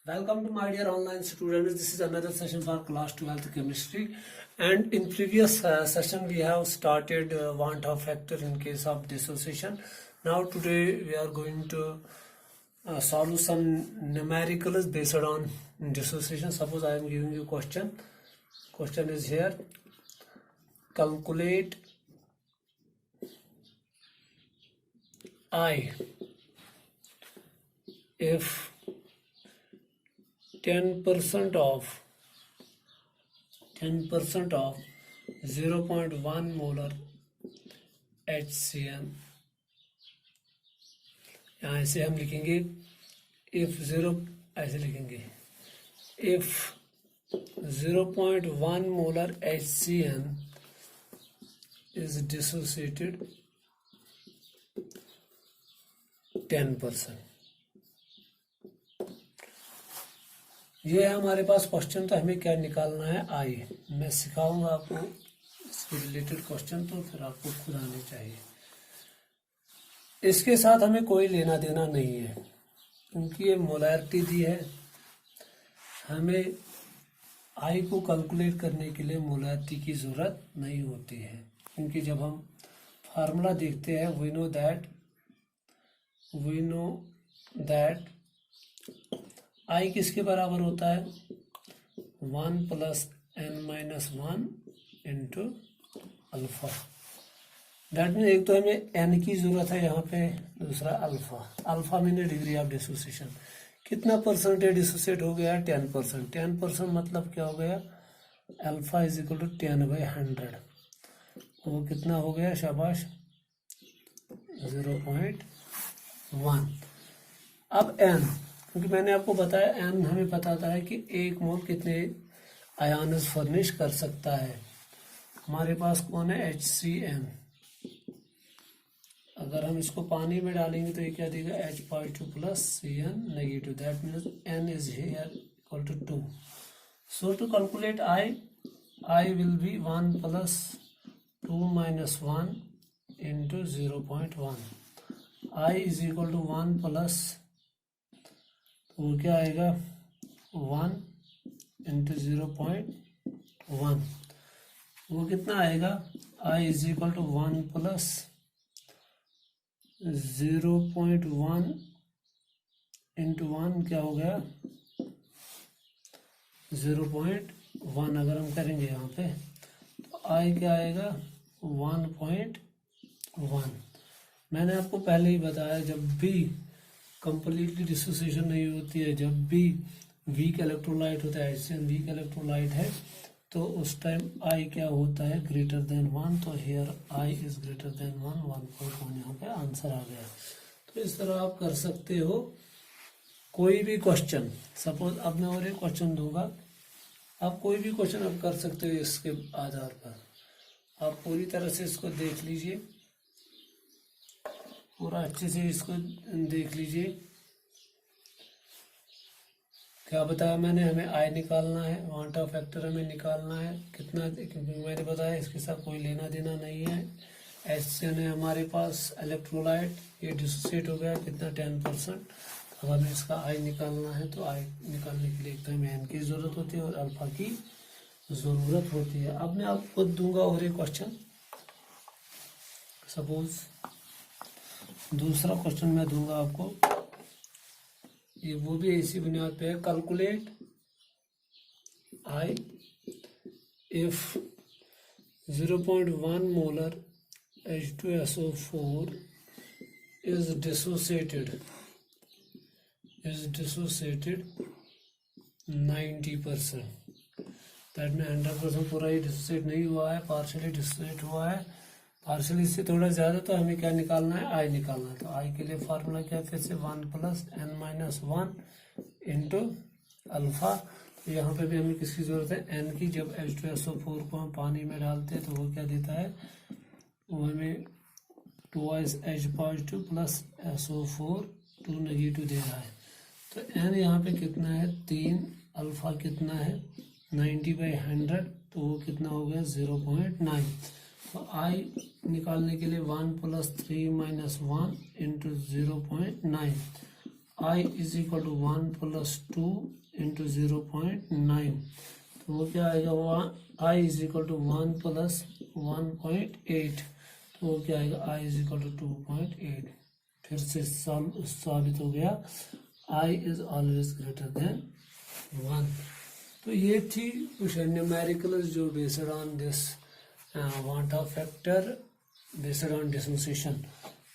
Welcome to my dear online students. This is another session for class 12th chemistry, and in previous session we have started want of factor in case of dissociation. Now today we are going to solve some numericals based on dissociation. Suppose I am giving you question. Question is here: calculate I if 10% of 0.1 molar HCN, यहाँ ऐसे हम लिखेंगे if 0 ऐसे लिखेंगे if 0.1 molar HCN is dissociated 10%. ये है हमारे पास question. तो हमें क्या निकालना है? आई। मैं सिखाऊंगा आपको इसके रिलेटेड क्वेश्चन, तो फिर आपको खुद आने चाहिए। इसके साथ हमें कोई लेना देना नहीं है क्योंकि ये मोलैरिटी दी है। हमें आई को कैलकुलेट करने के लिए मोलैरिटी की जरूरत नहीं होती है, क्योंकि जब हम फार्मूला देखते हैं वी नो दैट आई किसके बराबर होता है? 1 + n-1 into alpha. That mean एक तो हमें n की जरूरत है यहाँ पे, दूसरा alpha. Alpha mean degree of dissociation. कितना परसेंटेज डिसोसिएट हो गया? 10%। 10% मतलब क्या हो गया? Alpha is equal to 10/100। वो कितना हो गया? शाबाश, 0.1। अब n, क्योंकि मैंने आपको बताया एन हमें बताता है कि एक मोल कितने आयन्स फर्निश कर सकता है। हमारे पास कौन है? HCN। अगर हम इसको पानी में डालेंगे तो ये क्या देगा? H/2 + Cn negative. That means n is here equal to 2। So to calculate I will be 1 + 2 - 1 into 0.1। I is equal to 1 plus, वो क्या आएगा? 1 इंटू 0.1। वो कितना आएगा? I is equal to 1 + 0.1 into 1 क्या हो गया? 0.1। अगर हम करेंगे यहाँ पे तो I क्या आएगा? 1.1। मैंने आपको पहले ही बताया, जब भी कंप्लीटली डिसोसिएशन नहीं होती है, जब भी वीक इलेक्ट्रोलाइट होता है, HCN वीक इलेक्ट्रोलाइट है, तो उस टाइम I क्या होता है? Greater than 1। तो here I is greater than 1, 1.1 यहाँ पे आंसर आ गया। तो इस तरह आप कर सकते हो कोई भी क्वेश्चन। सपोज अब मैं और एक क्वेश्चन दूंगा, आप कोई भी क्वेश्चन आप कर सकते हो इसके आधार पर। आप पूरी तरह से इसको देख लीजिए, पूरा अच्छे से इसको देख लीजिए। क्या बताया मैंने? हमें आई निकालना है, वांट ऑफ फैक्टर हमें निकालना है कितना, क्योंकि मैंने बताया इसके साथ कोई लेना देना नहीं है। HCN है हमारे पास इलेक्ट्रोलाइट, ये डिसोसिएट हो गया कितना? 10%। अब हमें इसका आई निकालना है, तो आई निकालने के लिए एक तो हमें एन की जरूरत होती है और अल्फा की जरूरत होती है। अब मैं आपको दूंगा और एक क्वेश्चन। सपोज दूसरा क्वेश्चन मैं दूंगा आपको, ये वो भी इसी बुनियाद पे है। Calculate I if 0.1 molar H2SO4 is dissociated 90%। That में 100% पूरा ही डिसोसिएट नहीं हुआ है, पार्शियली डिसोसिएट हुआ है। पार्शियली से थोड़ा ज्यादा, तो हमें क्या निकालना है? आई निकालना है। तो आई के लिए फार्मूला क्या है? फिर से 1 + n-1 इंटू अल्फा। तो यहाँ पे भी हमें किसकी जरूरत है? एन की। जब H2SO4 को हम पानी में डालते हैं तो वो क्या देता है? वो हमें 2H H/2 + SO4 2 नेगेटिव दे रहा है। तो एन यहाँ पे कितना है? 3। अल्फा कितना है? 90/100। तो वो कितना हो गया? 0.9। तो आई निकालने के लिए 1 + 3 - 1 into 0.9। I is equal to 1 plus 2 into 0.9, तो वो क्या आएगा, I is equal to 1 plus 1.8, तो वो क्या आएगा, आई इज इक्वल टू 2.8। फिर से साबित हो गया I is always greater than 1। तो ये थी कुछ न्यूमेरिकल्स जो based on this want of factor based on dissociation.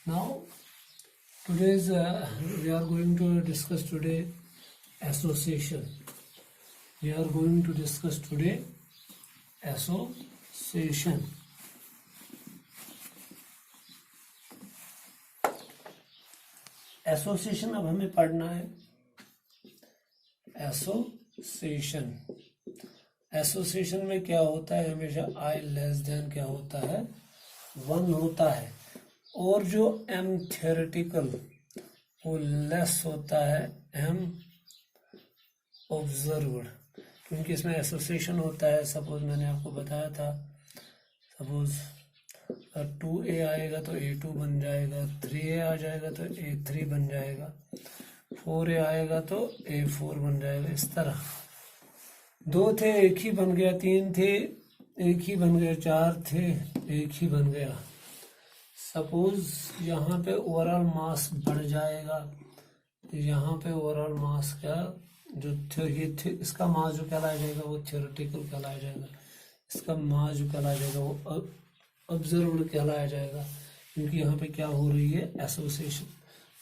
Now today's we are going to discuss today association. We are going to discuss today association. Association अब हमें पढ़ना है। Association, association में क्या होता है, हमेशा आई लेस देन क्या होता है, 1 होता है, और जो एम थ्योरेटिकल वो लेस होता है एम ऑब्जर्व्ड, क्योंकि इसमें एसोसिएशन होता है। सपोज मैंने आपको बताया था, सपोज 2a आएगा तो a2 बन जाएगा, 3a आ जाएगा तो a3 बन जाएगा, 4a आएगा तो a4 बन जाएगा। इस तरह 2 थे एक ही बन गया, 3 थे एक ही बन गया, 4 थे एक ही बन गया। सपोज यहाँ पे ओवरऑल मास बढ़ जाएगा, तो यहाँ पे ओवरऑल मास का जो इसका मास जो कहलाया जाएगा वो थ्योरेटिकल कहलाया जाएगा, इसका मास जो कहलाया जाएगा वो ऑब्जर्व्ड कहलाया जाएगा, क्योंकि यहाँ पे क्या हो रही है, एसोसिएशन।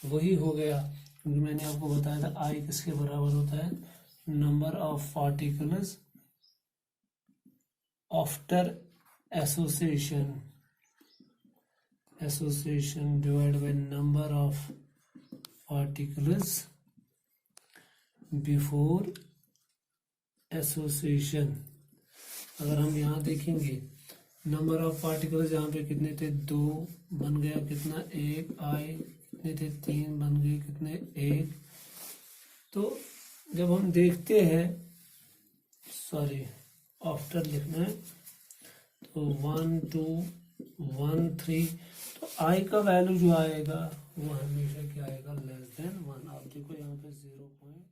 वही हो गया, क्योंकि मैंने आपको बताया था आई किसके बराबर होता है, number of particles after association, association divide by number of particles before association. अगर हम यहाँ देखेंगे नंबर ऑफ पार्टिकल्स यहाँ पे कितने थे, 2 बन गया, कितना 1, आई कितने थे, 3 बन गए, कितने 1। तो जब हम देखते हैं, सॉरी आफ्टर लिखना है, तो 1 2 1 3, तो आई का वैल्यू जो आएगा वो हमेशा क्या आएगा, लेस देन 1। आप देखो यहाँ पे 0.9